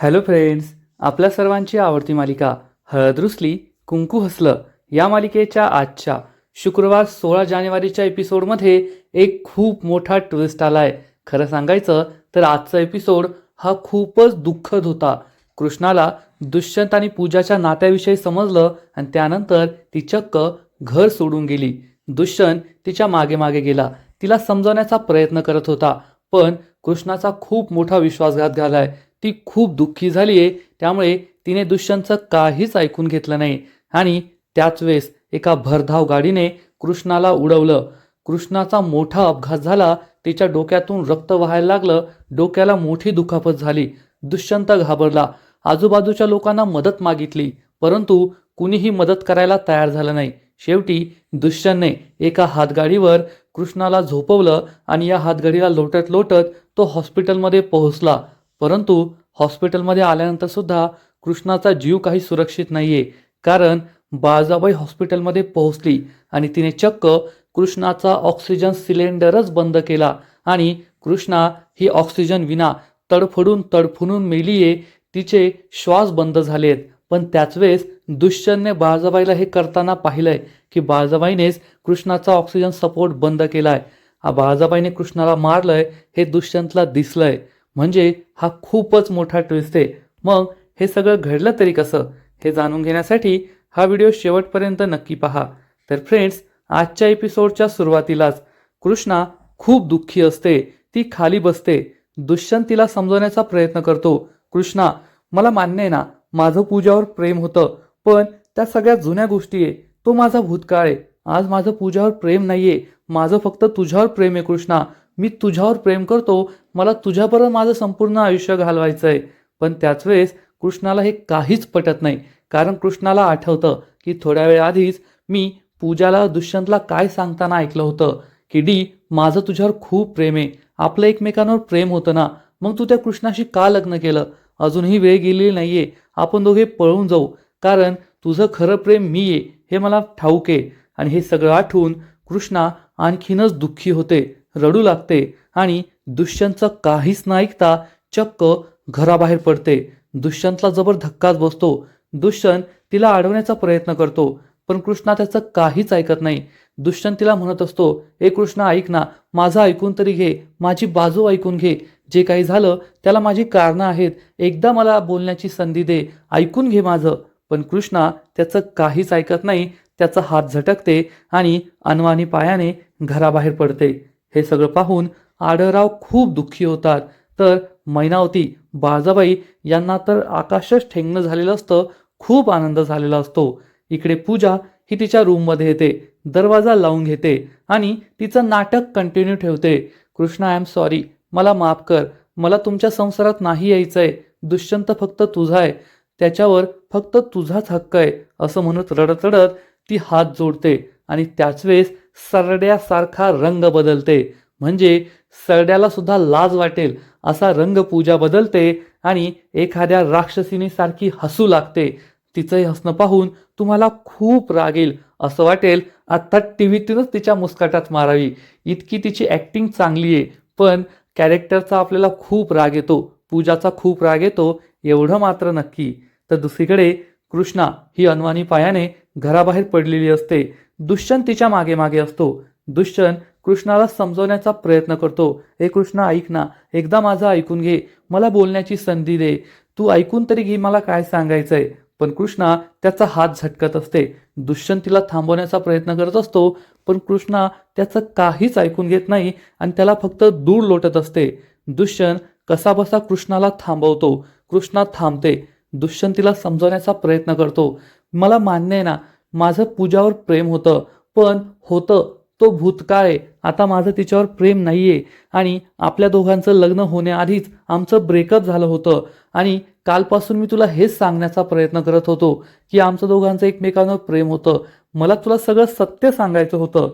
Hello friends, आपल्या सर्वांची आवडती मालिका हळद रुसली कुंकू हसलं या मालिकेच्या आजच्या शुक्रवार 16 जानेवारीच्या एपिसोडमध्ये एक खूप मोठा ट्विस्ट आलाय. खरं सांगायचं तर आजचा एपिसोड हा खूपच दुःखद होता. कृष्णाला दुष्यंत आणि पूजाच्या नात्याविषयी समजलं आणि त्यानंतर ती चक्क घर सोडून गेली. दुष्यंत तिच्या मागे मागे गेला, तिला समजवण्याचा प्रयत्न करत होता, पण कृष्णाचा खूप मोठा विश्वासघात झालाय. ती खूप दुःखी झाली आहे, त्यामुळे तिने दुष्यंतचं काहीच ऐकून घेतलं नाही आणि त्याच वेळेस एका भरधाव गाडीने कृष्णाला उडवलं. कृष्णाचा मोठा अपघात झाला, तिच्या डोक्यातून रक्त व्हायला लागलं, डोक्याला मोठी दुखापत झाली. दुष्यंत घाबरला, आजूबाजूच्या लोकांना मदत मागितली, परंतु कुणीही मदत करायला तयार झालं नाही. शेवटी दुष्यंतने एका हातगाडीवर कृष्णाला झोपवलं आणि या हातगाडीला लोटत लोटत तो हॉस्पिटलमध्ये पोहोचला. परंतु हॉस्पिटलमध्ये आल्यानंतर सुद्धा कृष्णाचा जीव काही सुरक्षित नाहीये, कारण बाळजाबाई हॉस्पिटलमध्ये पोहोचली आणि तिने चक्क कृष्णाचा ऑक्सिजन सिलेंडरच बंद केला आणि कृष्णा ही ऑक्सिजन विना तडफडून तडफडून मेलीये. तिचे श्वास बंद झालेत. पण त्याच वेळेस दुष्यंतने बाळजाबाईला हे करताना पाहिलंय की बाळजाबाईनेच कृष्णाचा ऑक्सिजन सपोर्ट बंद केलाय. बाळजाबाईने कृष्णाला मारलंय हे दुष्यंतला दिसलंय. म्हणजे हा खूपच मोठा ट्विस्ट आहे. मग हे सगळं घडलं तरी कसं, हे जाणून घेण्यासाठी हा व्हिडिओ शेवटपर्यंत नक्की पहा. तर फ्रेंड्स, आजच्या एपिसोडच्या सुरुवातीलाच कृष्णा खूप दुःखी असते. ती खाली बसते. दुष्यंत तिला समजवण्याचा प्रयत्न करतो. कृष्णा, मला मान्य आहे ना, माझं पूजावर प्रेम होतं, पण त्या सगळ्या जुन्या गोष्टी आहे, तो माझा भूतकाळ आहे. आज माझं पूजावर प्रेम नाहीये, माझं फक्त तुझ्यावर प्रेम आहे. कृष्णा, मी तुझ्यावर प्रेम करतो, मला तुझ्याबरोबर माझं संपूर्ण आयुष्य घालवायचं आहे. पण त्याच वेळेस कृष्णाला हे काहीच पटत नाही, कारण कृष्णाला आठवतं की थोड्या वेळ आधीच मी पूजाला दुष्यंतला काय सांगताना ऐकलं होतं की डी, माझं तुझ्यावर खूप प्रेम आहे, आपलं एकमेकांवर प्रेम होतं ना, मग तू त्या कृष्णाशी का लग्न केलं? अजूनही वेळ गेलेली नाहीये, आपण दोघे पळून जाऊ, कारण तुझं खरं प्रेम मी आहे हे मला ठाऊक आहे. आणि हे सगळं आठवून कृष्णा आणखीनच दुःखी होते, रडू लागते आणि दुष्यंतचं काहीच न ऐकता चक्क घराबाहेर पडते. दुष्यंतला जबर धक्काच बसतो. दुष्यंत तिला अडवण्याचा प्रयत्न करतो, पण कृष्णा त्याचं काहीच ऐकत नाही. दुष्यंत तिला म्हणत असतो, ए कृष्णा, ऐक ना, माझं ऐकून तरी घे, माझी बाजू ऐकून घे, जे काही झालं त्याला माझी कारणं आहेत, एकदा मला बोलण्याची संधी दे, ऐकून घे माझं. पण कृष्णा त्याचं काहीच ऐकत नाही. त्याचा हात झटकते आणि अनवाणी पायाने घराबाहेर पडते. हे सगळं पाहून आढळराव खूप दुःखी होतात. तर मैनावती, बाळजाबाई यांना तर आकाशच ठेंगणं झालेलं असतं, खूप आनंद झालेला असतो. इकडे पूजा ही तिच्या रूममध्ये येते, दरवाजा लावून घेते आणि तिचं नाटक कंटिन्यू ठेवते. कृष्णा, आय एम सॉरी, मला माफ कर, मला तुमच्या संसारात नाही यायचंय, दुष्यंत फक्त तुझा आहे, त्याच्यावर फक्त तुझाच हक्क आहे, असं म्हणत रडत रडत ती हात जोडते आणि त्याच वेळेस सरड्यासारखा रंग बदलते. म्हणजे सरड्याला सुद्धा लाज वाटेल असा रंग पूजा बदलते आणि एखाद्या राक्षसीने सारखी हसू लागते. तिचं हे हसणं पाहून तुम्हाला खूप राग येईल, असं वाटेल आता टीव्हीतूनच तिच्या मुस्काटात मारावी, इतकी तिची ॲक्टिंग चांगली आहे. पण कॅरेक्टरचा आपल्याला खूप राग येतो, पूजाचा खूप राग येतो, एवढं मात्र नक्की. तर दुसरीकडे कृष्णा ही अनवाणी पायाने घराबाहेर पडलेली असते. दुष्यंत तिच्या मागे मागे असतो. दुष्यंत कृष्णाला समजवण्याचा प्रयत्न करतो, ए कृष्णा, ऐक ना, एकदा माझं ऐकून घे, मला बोलण्याची संधी दे, तू ऐकून तरी घे मला काय सांगायचंय. पण कृष्णा त्याचा हात झटकत असते. दुष्यंत तिला थांबवण्याचा प्रयत्न करत असतो, पण कृष्णा त्याचं काहीच ऐकून घेत नाही आणि त्याला फक्त दूर लोटत असते. दुष्यंत कसाबसा कृष्णाला थांबवतो. कृष्णा थांबते. दुष्यंत तिला समजवण्याचा प्रयत्न करतो, मला मान्य आहे ना, माझं पूजावर प्रेम होतं, पण होतं तो भूतकाळ आहे, आता माझं तिच्यावर प्रेम नाहीये आणि आपल्या दोघांचं लग्न होण्याआधीच आमचं ब्रेकअप झालं होतं आणि कालपासून मी तुला हेच सांगण्याचा प्रयत्न करत होतो की आमचं दोघांचं एकमेकांवर प्रेम होतं, मला तुला सगळं सत्य सांगायचं होतं.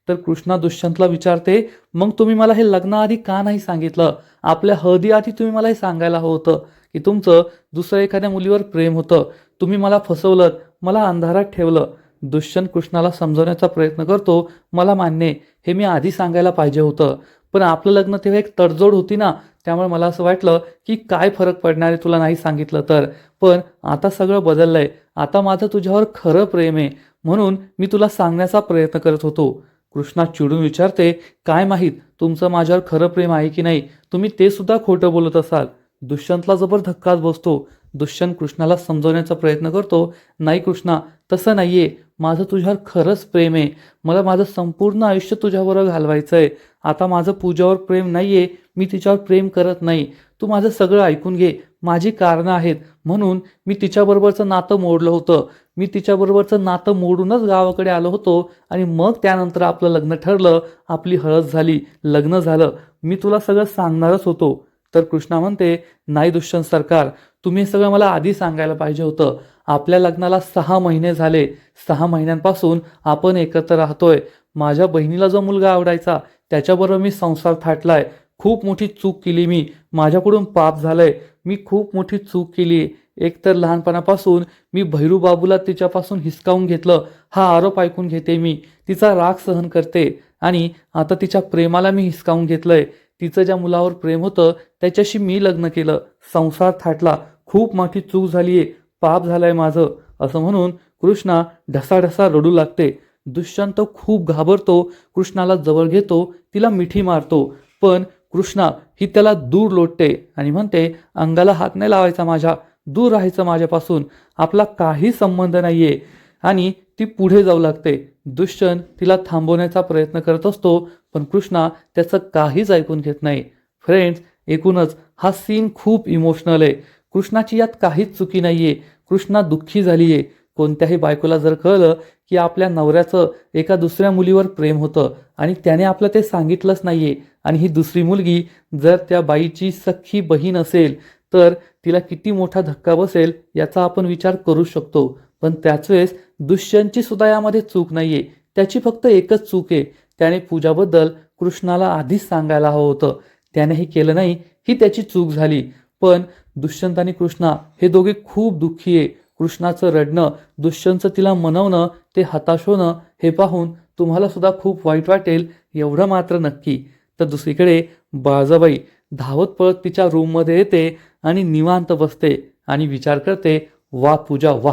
तर कृष्णा दुष्यंतला विचारते, मग तुम्ही मला हे लग्नाआधी का नाही सांगितलं? आपल्या हळदीआधी तुम्ही मला हे सांगायला हवं होतं की तुमचं दुसऱ्या एखाद्या मुलीवर प्रेम होतं, तुम्ही मला फसवलं, मला अंधारात ठेवलं. दुष्यंत कृष्णाला समजवण्याचा प्रयत्न करतो, मला मान्य आहे, हे मी आधी सांगायला पाहिजे होतं, पण आपलं लग्न तेव्हा एक तडजोड होती ना, त्यामुळे मला असं वाटलं की काय फरक पडणार आहे तुला नाही सांगितलं तर. पण आता सगळं बदललंय. आता माझं तुझ्यावर खरं प्रेम आहे, म्हणून मी तुला सांगण्याचा प्रयत्न करत होतो. कृष्णा चिडून विचारते, काय माहीत तुमचं माझ्यावर खरं प्रेम आहे की नाही, तुम्ही ते सुद्धा खोटं बोलत असाल. दुष्यंतला जबर धक्काच बसतो. दुष्यंत कृष्णाला समजवण्याचा प्रयत्न करतो, नाही कृष्णा, तसं नाहीये, माझं तुझ्यावर खरंच प्रेम आहे. मला माझं संपूर्ण आयुष्य तुझ्याबरोबर घालवायचं आहे. आता माझं पूजावर प्रेम नाहीये, मी तिच्यावर प्रेम करत नाही. तू माझं सगळं ऐकून घे. माझी कारणं आहेत म्हणून मी तिच्याबरोबरचं नातं मोडलं होतं. मी तिच्याबरोबरचं नातं मोडूनच गावाकडे आलो होतो आणि मग त्यानंतर आपलं लग्न ठरलं, आपली हळद झाली, लग्न झालं. मी तुला सगळं सांगणारच होतो. तर कृष्णा म्हणते, नाही दुष्यंत सरकार, तुम्ही हे सगळं मला आधी सांगायला पाहिजे होतं. आपल्या लग्नाला 6 महिने झाले. 6 महिन्यांपासून आपण एकत्र राहतोय. माझ्या बहिणीला जो मुलगा आवडायचा त्याच्याबरोबर मी संसार थाटलाय. खूप मोठी चूक केली मी. माझ्याकडून पाप झालंय. मी खूप मोठी चूक केली. एकतर लहानपणापासून मी भैरूबाबूला तिच्यापासून हिसकावून घेतलं, हा आरोप ऐकून घेते मी. तिचा राग सहन करते आणि आता तिच्या प्रेमाला मी हिसकावून घेतलंय. तिचं ज्या मुलावर प्रेम होतं त्याच्याशी मी लग्न केलं, संसार थाटला. खूप मोठी चूक झालीये, पाप झालंय माझं, असं म्हणून कृष्णा ढसाढसा रडू लागते. दुष्यंत खूप घाबरतो. कृष्णाला जवळ घेतो, तिला मिठी मारतो. पण कृष्णा ही त्याला दूर लोटते आणि म्हणते, अंगाला हात नाही लावायचा माझ्या, दूर राहायचं माझ्यापासून, आपला काही संबंध नाहीये. आणि ती पुढे जाऊ लागते. दुष्यंत तिला थांबवण्याचा प्रयत्न करत असतो, पण कृष्णा त्याचं काहीच ऐकून घेत नाही. फ्रेंड्स, एकूणच हा सीन खूप इमोशनल आहे. कृष्णाची यात काहीच चुकी नाहीये. कृष्णा दुःखी झालीये. कोणत्याही बायकोला जर कळलं की आपल्या नवऱ्याचं एका दुसऱ्या मुलीवर प्रेम होतं आणि त्याने आपलं ते सांगितलंच नाहीये आणि ही दुसरी मुलगी जर त्या बाईची सख्खी बहीण असेल तर तिला किती मोठा धक्का बसेल याचा आपण विचार करू शकतो. पण त्याच वेळेस दुष्यंतची सुद्धा यामध्ये चूक नाहीये. त्याची फक्त एकच चूक आहे, त्याने पूजाबद्दल कृष्णाला आधीच सांगायला हवं होतं. त्याने हे केलं नाही, ही त्याची चूक झाली. पण दुष्यंत आणि कृष्णा हे दोघे खूप दुःखी आहे. कृष्णाचं रडणं, दुष्यंतचं तिला मनवणं, ते हताश होणं हे पाहून तुम्हाला सुद्धा खूप वाईट वाटेल एवढं मात्र नक्की. तर दुसरीकडे बाळजाबाई धावत पळत तिच्या रूममध्ये येते आणि निवांत बसते आणि विचार करते, वा पूजा वा,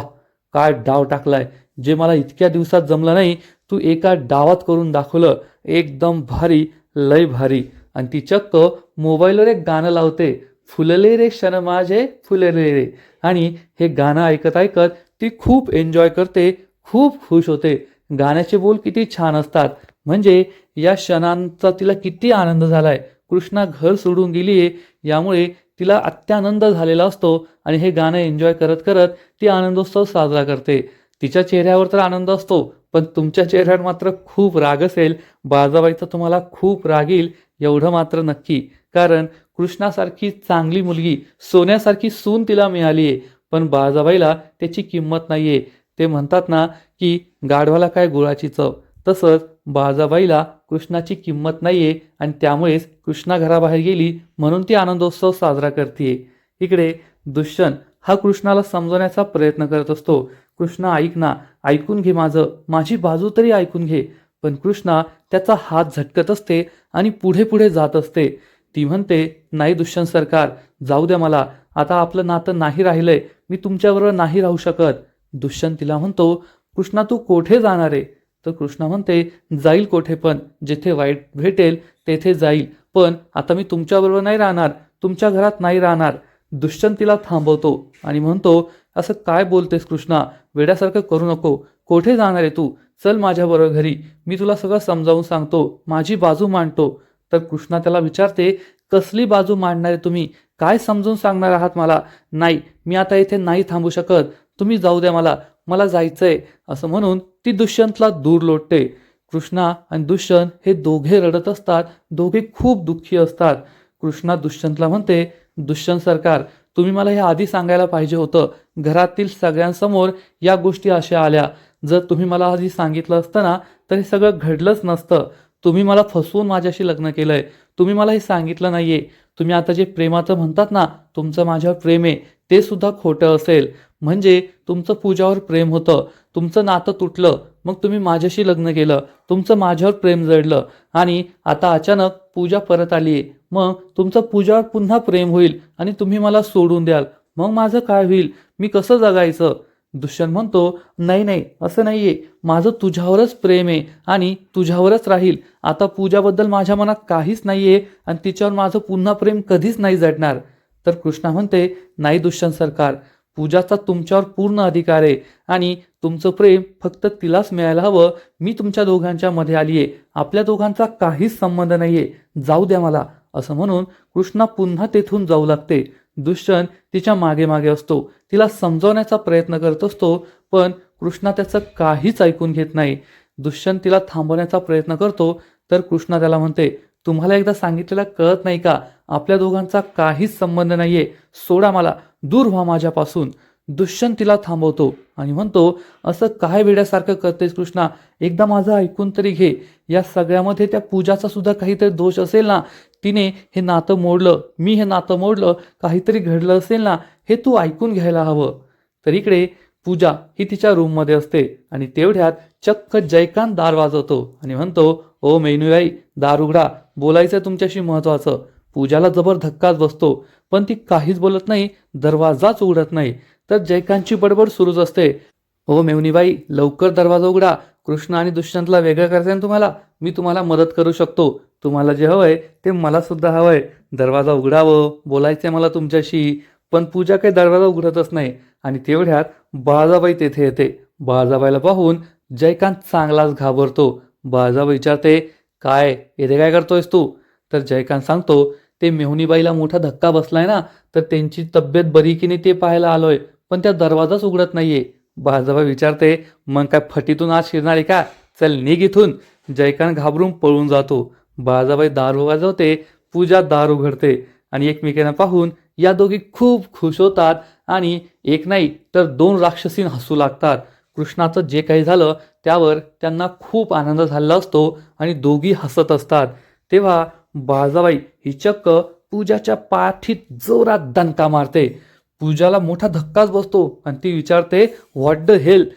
काय डाव टाकलाय. जे मला इतक्या दिवसात जमलं नाही, तू एका डावात करून दाखवलं. एकदम भारी, लय भारी. आणि ती चक्क मोबाईलवर एक गाणं लावते, फुलले रे क्षण माझे फुलले रे. आणि हे गाणं ऐकत ऐकत ती खूप एन्जॉय करते, खूप खुश होते. गाण्याचे बोल किती छान असतात. म्हणजे या क्षणांचा तिला किती आनंद झालाय. कृष्णा घर सोडून गेलीये यामुळे तिला अत्यानंद झालेला असतो आणि हे गाणं एन्जॉय करत करत ती आनंदोत्सव साजरा करते. तिच्या चेहऱ्यावर तर आनंद असतो, पण तुमच्या चेहऱ्यावर मात्र खूप राग असेल. बाळजाबाईचा तुम्हाला खूप राग येईल एवढं मात्र नक्की. कारण कृष्णासारखी चांगली मुलगी, सोन्यासारखी सून तिला मिळाली आहे, पण बाळजाबाईला त्याची किंमत नाहीये. ते म्हणतात ना की गाढवाला काय गुळाची चव, तसंच बाळजाबाईला कृष्णाची किंमत नाहीये आणि त्यामुळेच कृष्णा घराबाहेर गेली म्हणून ती आनंदोत्सव साजरा करते. इकडे दुष्यंत हा कृष्णाला समजवण्याचा प्रयत्न करत असतो. कृष्णा ऐक ना, ऐकून घे माझं, माझी बाजू तरी ऐकून घे. पण कृष्णा त्याचा हात झटकत असते आणि पुढे पुढे जात असते. ती म्हणते, नाही दुष्यंत सरकार, जाऊ द्या मला, आता आपलं नातं नाही राहिलंय, मी तुमच्याबरोबर नाही राहू शकत. दुष्यंत तिला म्हणतो, कृष्णा तू कोठे जाणार आहे. तर कृष्णा म्हणते, जाईल कोठे पण, जिथे वाईट भेटेल तेथे जाईल, पण आता मी तुमच्याबरोबर नाही राहणार, तुमच्या घरात नाही राहणार. दुष्यंत तिला थांबवतो आणि म्हणतो, असं काय बोलतेस कृष्णा, वेड्यासारखं करू नको. कोठे जाणार आहे तू, चल माझ्याबरोबर घरी, मी तुला सगळं समजावून सांगतो, माझी बाजू मांडतो. तर कृष्णा त्याला विचारते, कसली बाजू मांडणार आहे तुम्ही, काय समजून सांगणार आहात मला. नाही, मी आता इथे नाही थांबू शकत, तुम्ही जाऊ द्या मला, मला जायचंय, असं म्हणून ती दुष्यंतला दूर लोटते. कृष्णा आणि दुष्यंत हे दोघे रडत असतात, दोघे खूप दुःखी असतात. कृष्णा दुष्यंतला म्हणते, दुष्यंत सरकार, तुम्ही मला हे आधी सांगायला पाहिजे होतं. घरातील सगळ्यांसमोर या गोष्टी अशा आल्या. जर तुम्ही मला आधी सांगितलं असतं ना तर हे सगळं घडलंच नसतं. तुम्ही मला फसवून माझ्याशी लग्न केलंय. तुम्ही मला हे सांगितलं नाहीये. तुम्ही आता जे प्रेमाचं म्हणतात ना, तुमचं माझ्यावर प्रेम आहे, ते सुद्धा खोटं असेल. म्हणजे तुमचं पूजावर प्रेम होतं, तुमचं नातं तुटलं, मग तुम्ही माझ्याशी लग्न केलं, तुमचं माझ्यावर प्रेम जडलं आणि आता अचानक पूजा परत आली आहे मग तुमचं पूजावर पुन्हा प्रेम होईल आणि तुम्ही मला सोडून द्याल. मग माझं काय होईल? मी कसं जगायचं? दुष्यंत म्हणतो, नाही नाही, असं नाहीये. माझं तुझ्यावरच प्रेम आहे आणि तुझ्यावरच राहील. आता पूजाबद्दल माझ्या मनात काहीच नाहीये आणि तिच्यावर माझं पुन्हा प्रेम कधीच नाही जडणार. तर कृष्णा म्हणते, नाही दुष्यंत सरकार, पूजाचा तुमच्यावर पूर्ण अधिकार आहे आणि तुमचं प्रेम फक्त तिलाच मिळायला हवं. मी तुमच्या दोघांच्या मध्ये आलीये. आपल्या दोघांचा काहीच संबंध नाहीये. जाऊ द्या मला. असं म्हणून कृष्णा पुन्हा तेथून जाऊ लागते. दुष्यंत तिच्या मागे मागे असतो. तिला समजवण्याचा प्रयत्न करत असतो, पण कृष्णा त्याचं काहीच ऐकून घेत नाही. दुष्यंत तिला थांबवण्याचा प्रयत्न करतो, तर कृष्णा त्याला म्हणते, तुम्हाला एकदा सांगितलेलं कळत नाही का? आपल्या दोघांचा काहीच संबंध नाहीये. सोडा मला, दूर व्हा माझ्यापासून. दुष्यंत तिला थांबवतो आणि म्हणतो, असं काय वेड्यासारखं करतेस कृष्णा? एकदा माझं ऐकून तरी घे. या सगळ्यामध्ये त्या पूजाचा सुद्धा काहीतरी दोष असेल ना? तिने हे नातं मोडलं, मी हे नातं मोडलं, काहीतरी घडलं असेल ना? हे तू ऐकून घ्यायला हवं. तर इकडे पूजा ही तिच्या रूममध्ये असते आणि तेवढ्यात चक्क जयकांत दार वाजवतो आणि म्हणतो, ओ मेनुबाई, दार उघडा, बोलायचं तुमच्याशी महत्वाचं. पूजाला जबर धक्काच बसतो, पण ती काहीच बोलत नाही, दरवाजाच उघडत नाही. तर जयकांतची बडबड सुरूच असते, ओ मेवणीबाई, लवकर दरवाजा उघडा. कृष्ण आणि दुष्यंतला वेगळं करायचं तुम्हाला. मी तुम्हाला मदत करू शकतो. तुम्हाला जे हवंय ते मला सुद्धा हवंय. दरवाजा उघडावं, बोलायचंय मला तुमच्याशी. पण पूजा काही दरवाजा उघडतच नाही आणि तेवढ्यात बाळाबाई तेथे येते. बाळाबाईला पाहून जयकांत चांगलाच घाबरतो. बाळाबाई विचारते, काय येथे काय करतोयस तू? तर जयकांत सांगतो, ते मेहुणीबाईला मोठा धक्का बसलाय ना, तर त्यांची तब्येत बरी की नाही ते पाहायला आलोय, पण त्या दरवाजाच उघडत नाहीये. बाळाबाई विचारते, मग काय फटीतून आज शिरणार आहे का? चल निघ इथून. जयकांत घाबरून पळून जातो. बाळाबाई दार वाजवते, पूजा दार उघडते आणि एकमेकांना पाहून या दोघी खूप खुश होतात आणि एक नाही तर दोन राक्षसीन हसू लागतात. कृष्णाचं जे काही झालं त्यावर त्यांना खूप आनंद झाला असतो आणि दोघी हसत असतात. तेव्हा बाळाबाई ही चक्क पूजाच्या पाठीत जोरात दणका मारते. पूजाला मोठा धक्काच बसतो आणि ती विचारते, व्हॉट द हेल?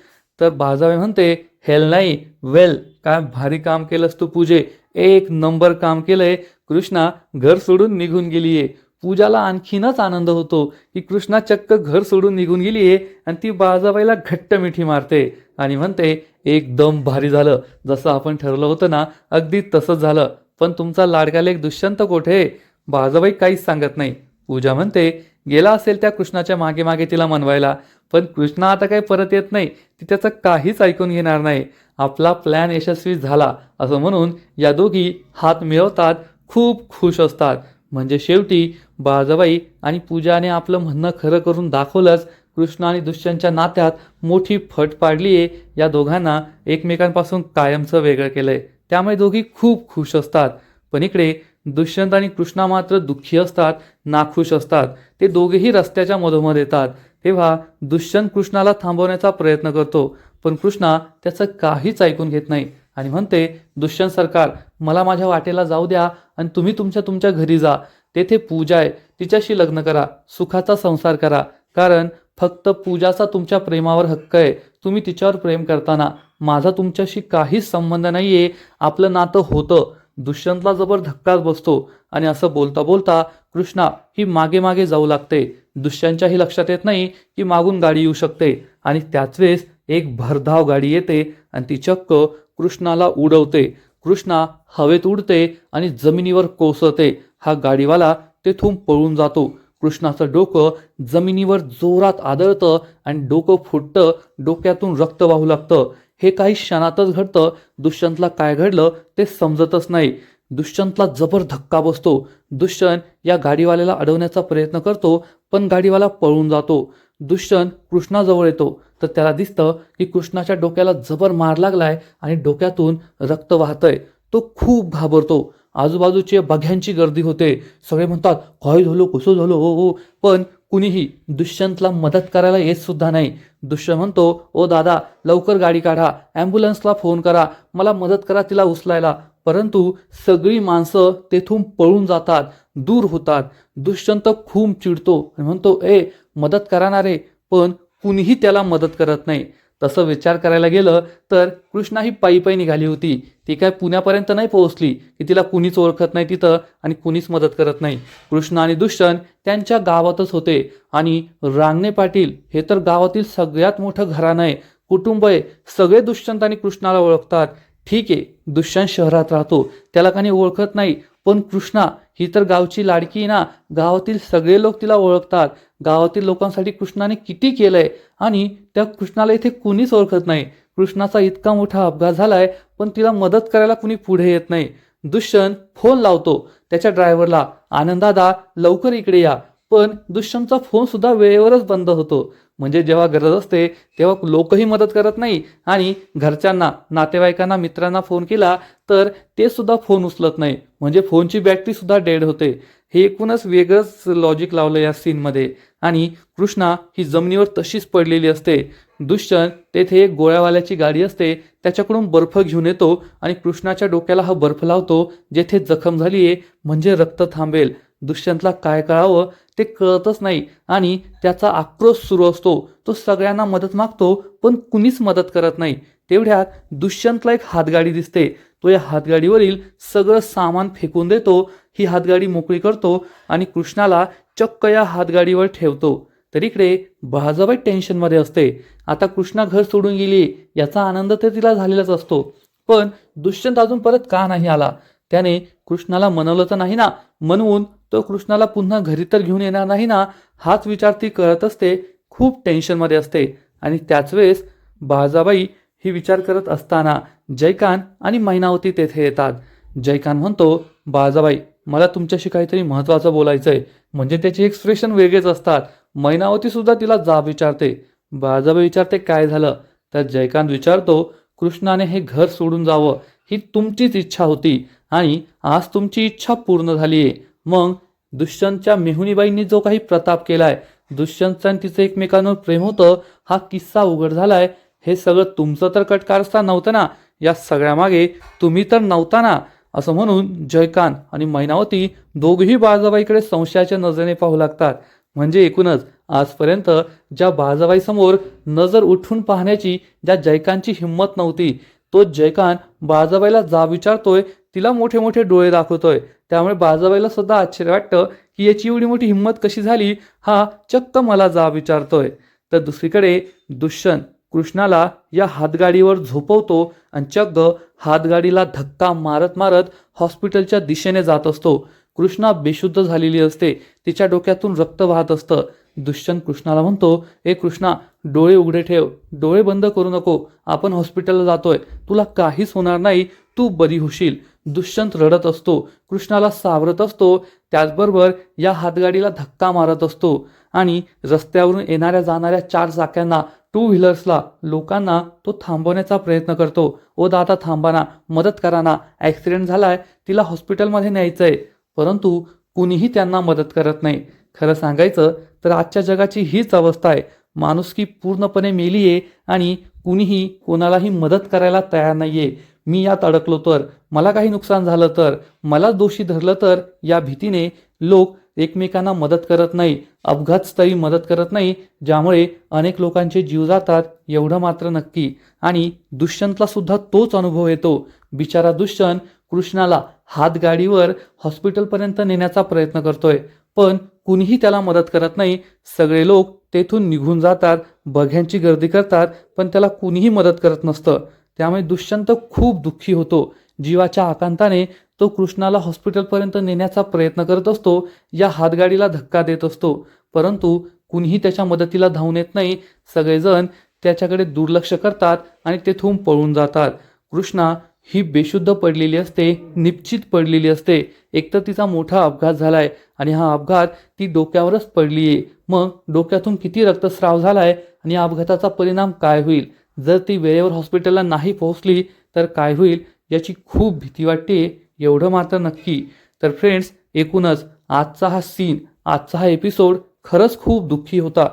तर बाळाबाई म्हणते, हेल नाही, वेल. काय भारी काम केलंस तू पूजे, एक नंबर काम केलंय. कृष्णा घर सोडून निघून गेलीये. पूजाला आणखीनच आनंद होतो की कृष्णा चक्क घर सोडून निघून गेलीये आणि ती बाळाबाईला घट्ट मिठी मारते आणि म्हणते, एकदम भारी झालं. जसं आपण ठरवलं होतं ना, अगदी तसंच झालं. पण तुमचा लाडका लेक दुष्यंत कोठे? बाळाबाई काहीच सांगत नाही. पूजा म्हणते, गेला असेल त्या कृष्णाच्या मागे मागे तिला मनवायला. पण कृष्णा आता काही परत येत नाही. ती त्याचं काहीच ऐकून घेणार नाही. आपला प्लॅन यशस्वी झाला असं म्हणून या दोघी हात मिळवतात, खूप खुश असतात. म्हणजे शेवटी बाळाबाई आणि पूजाने आपलं म्हणणं खरं करून दाखवलंच. कृष्ण आणि दुष्यंतच्या नात्यात मोठी फट पाडलीये. या दोघांना एकमेकांपासून कायमचं वेगळं केलंय. त्यामुळे दोघी खूप खुश असतात. पण इकडे दुष्यंत आणि कृष्णा मात्र दुःखी असतात, नाखुश असतात. ते दोघेही रस्त्याच्या मधोमध येतात. तेव्हा दुष्यंत कृष्णाला थांबवण्याचा प्रयत्न करतो, पण कृष्णा त्याचं काहीच ऐकून घेत नाही आणि म्हणते, दुष्यंत सरकार, मला माझ्या वाटेला जाऊ द्या आणि तुम्ही तुमच्या घरी जा. तेथे पूजा आहे, तिच्याशी लग्न करा, सुखाचा संसार करा. कारण फक्त पूजाचा तुमच्या प्रेमावर हक्क आहे. तुम्ही तिच्यावर प्रेम करताना माझा तुमच्याशी काहीच संबंध नाहीये. आपलं नातं होतं. दुष्यंतला जबर धक्काच बसतो आणि असं बोलता बोलता कृष्णा ही मागे मागे जाऊ लागते. दुष्यंतच्याही लक्षात येत नाही की मागून गाडी येऊ शकते आणि त्याच वेळेस एक भरधाव गाडी येते आणि ती चक्क कृष्णाला उडवते. कृष्णा हवेत उडते आणि जमिनीवर कोसळते. हा गाडीवाला तेथून पळून जातो. कृष्णाचं डोकं जमिनीवर जोरात आदळतं आणि डोकं फुटतं. डोक्यातून रक्त वाहू लागतं. हे काही क्षणातच घडतं. दुष्यंतला काय घडलं ते समजतच नाही. दुष्यंतला जबर धक्का बसतो. दुष्यंत या गाडीवाल्याला अडवण्याचा प्रयत्न करतो, पण गाडीवाला पळून जातो. दुष्यंत कृष्णाजवळ येतो तर त्याला दिसतं की कृष्णाच्या डोक्याला जबर मार लागलाय आणि डोक्यातून रक्त वाहतंय. तो खूप घाबरतो. आजूबाजूची बघ्यांची गर्दी होते. सगळे म्हणतात, काय झालं, कसं झालं, हो हो. पण कुणीही दुष्यंतला मदत करायला येत सुद्धा नाही. दुष्यंत म्हणतो, ओ दादा, लवकर गाडी काढा, ॲम्ब्युलन्सला फोन करा, मला मदत करा तिला उचलायला. परंतु सगळी माणसं तेथून पळून जातात, दूर होतात. दुष्यंत खूप चिडतो आणि म्हणतो, मदत करणार आहे. पण कुणीही त्याला मदत करत नाही. तसं विचार करायला गेलं तर कृष्णा ही पायी पायी निघाली होती. ती काय पुण्यापर्यंत नाही पोहोचली की तिला कुणीच ओळखत नाही तिथं आणि कुणीच मदत करत नाही. कृष्णा आणि दुष्यंत त्यांच्या गावातच होते आणि रांगणे पाटील हे तर गावातील सगळ्यात मोठं घराणं आहे, कुटुंब आहे. सगळे दुष्यंत आणि कृष्णाला ओळखतात. ठीक आहे, दुष्यंत शहरात राहतो, त्याला काही ओळखत नाही, पण कृष्णा ही तर गावची लाडकी ना. गावातील सगळे लोक तिला ओळखतात. गावातील लोकांसाठी कृष्णाने किती केलंय आणि त्या कृष्णाला इथे कुणीच ओळखत नाही. कृष्णाचा इतका मोठा अपघात झालाय पण तिला मदत करायला कुणी पुढे येत नाही. दुष्यंत फोन लावतो त्याच्या ड्रायव्हरला, आनंदादा लवकर इकडे या. पण दुष्यंतचा फोन सुद्धा वेळेवरच बंद होतो. म्हणजे जेव्हा गरज असते तेव्हा लोकही मदत करत नाही आणि घरच्यांना, नातेवाईकांना, मित्रांना फोन केला तर ते सुद्धा फोन उचलत नाही. म्हणजे फोनची बॅटरी सुद्धा डेड होते. हे एकूणच वेगळंच लॉजिक लावलं या सीनमध्ये. आणि कृष्णा ही जमिनीवर तशीच पडलेली असते. दुष्यंत तेथे एक गोळ्यावाल्याची गाडी असते, त्याच्याकडून बर्फ घेऊन येतो आणि कृष्णाच्या डोक्याला हा बर्फ लावतो जेथे जखम झाली आहे, म्हणजे रक्त थांबेल. दुष्यंतला काय कळावं ते कळतच नाही आणि त्याचा आक्रोश सुरू असतो. तो सगळ्यांना मदत मागतो पण कुणीच मदत करत नाही. तेवढ्यात दुष्यंतला एक हातगाडी दिसते. तो या हातगाडीवरील सगळं सामान फेकून देतो. ही हातगाडी मोकळी करतो आणि कृष्णाला चक्क या हातगाडीवर ठेवतो. तर इकडे बळाजाबाई टेन्शनमध्ये असते. आता कृष्णा घर सोडून गेली याचा आनंद तर तिला झालेलाच असतो, पण दुष्यंत अजून परत का नाही आला? त्याने कृष्णाला मनवलं तर नाही ना? म्हणून तो कृष्णाला पुन्हा घरी तर घेऊन येणार नाही ना? हाच विचार ती करत असते. खूप टेन्शनमध्ये असते. आणि त्याच वेळेस बळाजाबाई ही विचार करत असताना जयकांत आणि मैनावती तेथे येतात. जयकांत म्हणतो, बाळाजाबाई मला तुमच्याशी काहीतरी महत्त्वाचं बोलायचं आहे. म्हणजे त्याचे एक्सप्रेशन वेगळेच असतात. मैनावती सुद्धा तिला जाब विचारते. बाळाजाबाई विचारते काय झालं? तर जयकांत विचारतो, कृष्णाने हे घर सोडून जावं ही तुमचीच इच्छा होती आणि आज तुमची इच्छा पूर्ण झाली आहे. मग दुष्यंतच्या मेहुणीबाईंनी जो काही प्रताप केलाय, दुष्यंतचं आणि तिचं एकमेकांवर प्रेम होतं, हा किस्सा उघड झालाय. हे सगळं तुमचं तर कटकारस्थान नव्हतं ना? या सगळ्यामागे तुम्ही तर नव्हता ना? असं म्हणून जयकांत आणि मैनावती दोघेही बाळाजाबाईकडे संशयाच्या नजरेने पाहू लागतात. म्हणजे एकूणच आजपर्यंत ज्या बाळाजाबाईसमोर नजर उठून पाहण्याची ज्या जयकांतची हिंमत नव्हती, तो जयकांत बाळाजाबाईला जाब विचारतोय, तिला मोठे मोठे डोळे दाखवतोय. त्यामुळे बाळाजाबाईला सुद्धा आश्चर्य वाटतं की याची एवढी मोठी हिंमत कशी झाली, हा चक्क मला जाब विचारतोय. तर दुसरीकडे दुष्यंत कृष्णाला या हातगाडीवर झोपवतो आणि चक्क हातगाडीला धक्का मारत मारत हॉस्पिटलच्या दिशेने जात असतो. कृष्णा बेशुद्ध झालेली असते. तिच्या डोक्यातून रक्त वाहत असतं. दुष्यंत कृष्णाला म्हणतो, ए कृष्णा, डोळे उघडे ठेव, डोळे बंद करू नको. आपण हॉस्पिटलला जातोय, तुला काहीच होणार नाही, तू बरी होशील. दुष्यंत रडत असतो, कृष्णाला सावरत असतो. त्याचबरोबर या हातगाडीला धक्का मारत असतो आणि रस्त्यावरून येणाऱ्या जाणाऱ्या 4 चाक्यांना, 2 व्हीलर्सला, लोकांना तो थांबवण्याचा प्रयत्न करतो. ओ दादा थांबा ना, मदत करा ना, ॲक्सिडेंट झालाय, तिला हॉस्पिटलमध्ये न्यायचंय. परंतु कुणीही त्यांना मदत करत नाही. खरं सांगायचं तर आजच्या जगाची हीच अवस्था आहे. माणुसकी पूर्णपणे मेली आहे आणि कुणीही कोणालाही मदत करायला तयार नाहीये. मी यात अडकलो तर, मला काही नुकसान झालं तर, मला दोषी धरलं तर, या भीतीने लोक एकमेकांना मदत करत नाही, अपघातस्थळी मदत करत नाही, ज्यामुळे अनेक लोकांचे जीव जातात एवढं मात्र नक्की. आणि दुष्यंतला सुद्धा तोच अनुभव येतो. बिचारा दुष्यंत कृष्णाला हातगाडीवर हॉस्पिटलपर्यंत नेण्याचा प्रयत्न करतोय, पण कुणीही त्याला मदत करत नाही. सगळे लोक तेथून निघून जातात, बघ्यांची गर्दी करतात, पण त्याला कुणीही मदत करत नसतं. त्यामुळे दुष्यंत खूप दुःखी होतो. जीवाच्या आकांताने तो कृष्णाला हॉस्पिटलपर्यंत नेण्याचा प्रयत्न करत असतो, या हातगाडीला धक्का देत असतो, परंतु कुणीही त्याच्या मदतीला धावून येत नाही. सगळेजण त्याच्याकडे दुर्लक्ष करतात आणि तेथून पळून जातात. कृष्णा ही बेशुद्ध पडलेली असते, निश्चित पडलेली असते. एकतर तिचा मोठा अपघात झालाय आणि हा अपघात ती डोक्यावरच पडलीये. मग डोक्यातून किती रक्तस्राव झालाय आणि या अपघाताचा परिणाम काय होईल? जर ती वेळेवर हॉस्पिटलला नाही पोहोचली तर काय होईल याची खूप भीती वाटते, एवढं मात्र नक्की. तर फ्रेंड्स, एकूणच आजचा हा सीन, आजचा हा एपिसोड खरंच खूप दुःखी होता.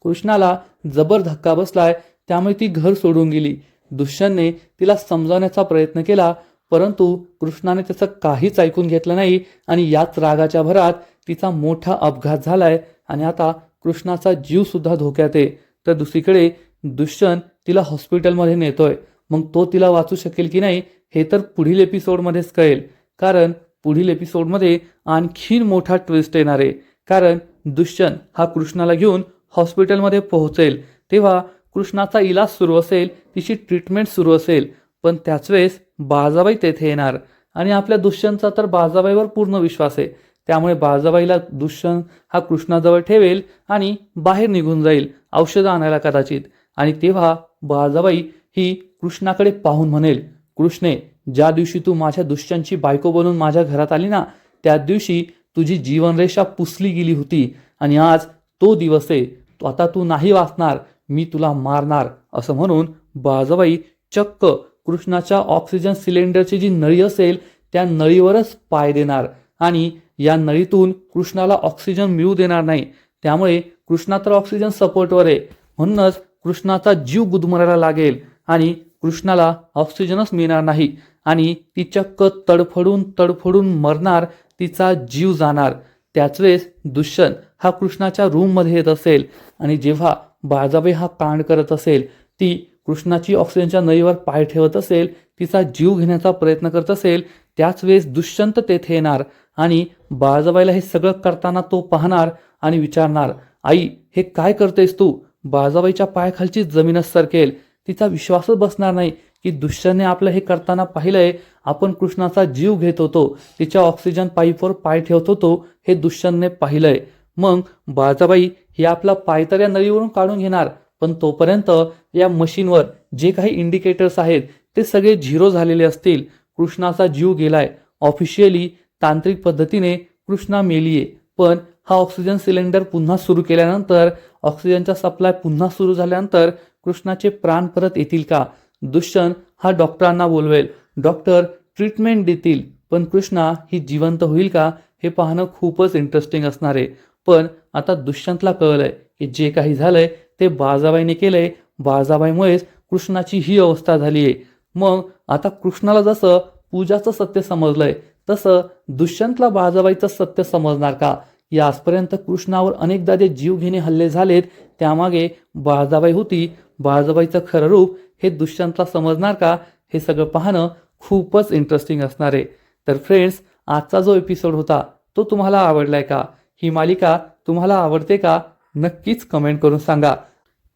कृष्णाला जबर धक्का बसलाय, त्यामुळे ती घर सोडून गेली. दुष्यंतने तिला समजावण्याचा प्रयत्न केला, परंतु कृष्णाने त्याचं काहीच ऐकून घेतलं नाही आणि याच रागाच्या भरात तिचा मोठा अपघात झालाय आणि आता कृष्णाचा जीव सुद्धा धोक्यात आहे. तर दुसरीकडे दुष्यंत तिला हॉस्पिटलमध्ये नेतोय. मग तो तिला वाचू शकेल की नाही हे तर पुढील एपिसोडमध्येच कळेल. कारण पुढील एपिसोडमध्ये आणखीन मोठा ट्विस्ट येणार आहे. कारण दुष्यंत हा कृष्णाला घेऊन हॉस्पिटलमध्ये पोहोचेल तेव्हा कृष्णाचा इलाज सुरू असेल, तिची ट्रीटमेंट सुरू असेल. पण त्याच वेळेस बाळजाबाई तेथे येणार आणि आपल्या दुष्यंतचा तर बाळजाबाईवर पूर्ण विश्वास आहे. त्यामुळे बाळजाबाईला दुष्यंत हा कृष्णाजवळ ठेवेल आणि बाहेर निघून जाईल औषधं आणायला कदाचित. आणि तेव्हा बाळजाबाई ही कृष्णाकडे पाहून म्हणेल, कृष्णे, ज्या दिवशी तू माझ्या दुष्यंतची बायको बनून माझ्या घरात आली ना, त्याच दिवशी तुझी जीवनरेषा पुसली गेली होती आणि आज तो दिवस आहे. आता तू नाही वाचणार, मी तुला मारणार. असं म्हणून बाळजाबाई चक्क कृष्णाच्या ऑक्सिजन सिलेंडरची जी नळी असेल त्या नळीवरच पाय देणार आणि या नळीतून कृष्णाला ऑक्सिजन मिळू देणार नाही. त्यामुळे कृष्णा तर ऑक्सिजन सपोर्टवर आहे, म्हणूनच कृष्णाचा जीव गुदमरायला लागेल आणि कृष्णाला ऑक्सिजनच मिळणार नाही आणि ती चक्क तडफडून तडफडून मरणार, तिचा जीव जाणार. त्याच वेळेस दुष्यंत हा कृष्णाच्या रूममध्ये येत असेल आणि जेव्हा बाळजाबाई हा कांड करत असेल, ती कृष्णाची ऑक्सिजनच्या नळीवर पाय ठेवत असेल, तिचा जीव घेण्याचा प्रयत्न करत असेल, त्याच वेळेस दुष्यंत तेथे येणार आणि बाळजाबाईला हे सगळं करताना तो पाहणार आणि विचारणार, आई हे काय करतेस तू? बाळजाबाईच्या पायाखालची जमीनच सरकेल. तिचा विश्वासच बसणार नाही की दुष्यंतने आपलं हे करताना पाहिलंय. आपण कृष्णाचा जीव घेत होतो, तिच्या ऑक्सिजन पाईपवर पाय ठेवत होतो, हे दुष्यंतने पाहिलंय. मग बाळजाबाई ही आपला पाय तर या नळीवरून काढून घेणार, पण तोपर्यंत या मशीनवर जे काही इंडिकेटर्स आहेत ते सगळे झिरो झालेले असतील. कृष्णाचा जीव गेलाय. ऑफिशियली तांत्रिक पद्धतीने कृष्णा मेलीये. पण हा ऑक्सिजन सिलेंडर पुन्हा सुरू केल्यानंतर, ऑक्सिजनचा सप्लाय पुन्हा सुरू झाल्यानंतर कृष्णाचे प्राण परत येतील का? दुष्यंत हा डॉक्टरांना बोलवेल, डॉक्टर ट्रीटमेंट देतील, पण कृष्णा ही जिवंत होईल का हे पाहणं खूपच इंटरेस्टिंग असणार आहे. पण आता दुष्यंतला कळलंय की जे काही झालंय ते बाळजाबाईने केलंय. बाळजाबाईमुळेच कृष्णाची ही अवस्था झाली आहे. मग आता कृष्णाला जसं पूजाचं सत्य समजलंय तसं दुष्यंतला बाळजाबाईचं सत्य समजणार का? या आजपर्यंत कृष्णावर अनेकदा जे जीवघेणे हल्ले झालेत त्यामागे बाळजाबाई होती. बाळजाबाईचं खरं रूप हे दुष्यंतला समजणार का? हे सगळं पाहणं खूपच इंटरेस्टिंग असणार आहे. तर फ्रेंड्स, आजचा जो एपिसोड होता तो तुम्हाला आवडलाय का? ही मालिका तुम्हाला आवडते का? नक्कीच कमेंट करून सांगा.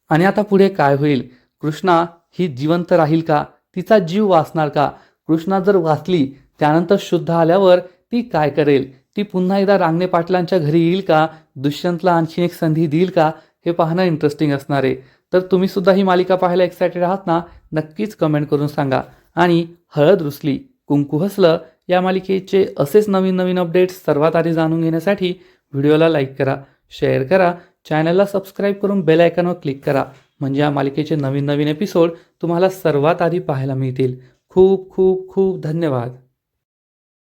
आणि आता पुढे काय होईल? कृष्णा ही जिवंत राहील का? तिचा जीव वाचणार का? कृष्णा जर वाचली त्यानंतर शुद्ध आल्यावर ती काय करेल? ती पुन्हा एकदा रांगणे पाटलांच्या घरी येईल का? दुष्यंतला आणखी एक संधी देईल का? हे पाहणं इंटरेस्टिंग असणार आहे. तर तुम्ही सुद्धा ही मालिका पाहायला एक्सायटेड आहात ना? नक्कीच कमेंट करून सांगा. आणि हळद रुसली कुंकू हसलं या मालिकेचे असेच नवीन नवीन अपडेट्स सर्वात आधी जाणून घेण्यासाठी व्हिडिओला लाईक करा, शेअर करा, चॅनलला सबस्क्राईब करून बेल आयकॉनवर क्लिक करा. म्हणजे या मालिकेचे नवीन नवीन एपिसोड तुम्हाला सर्वात आधी पाहायला मिळतील. खूप खूप खूप धन्यवाद.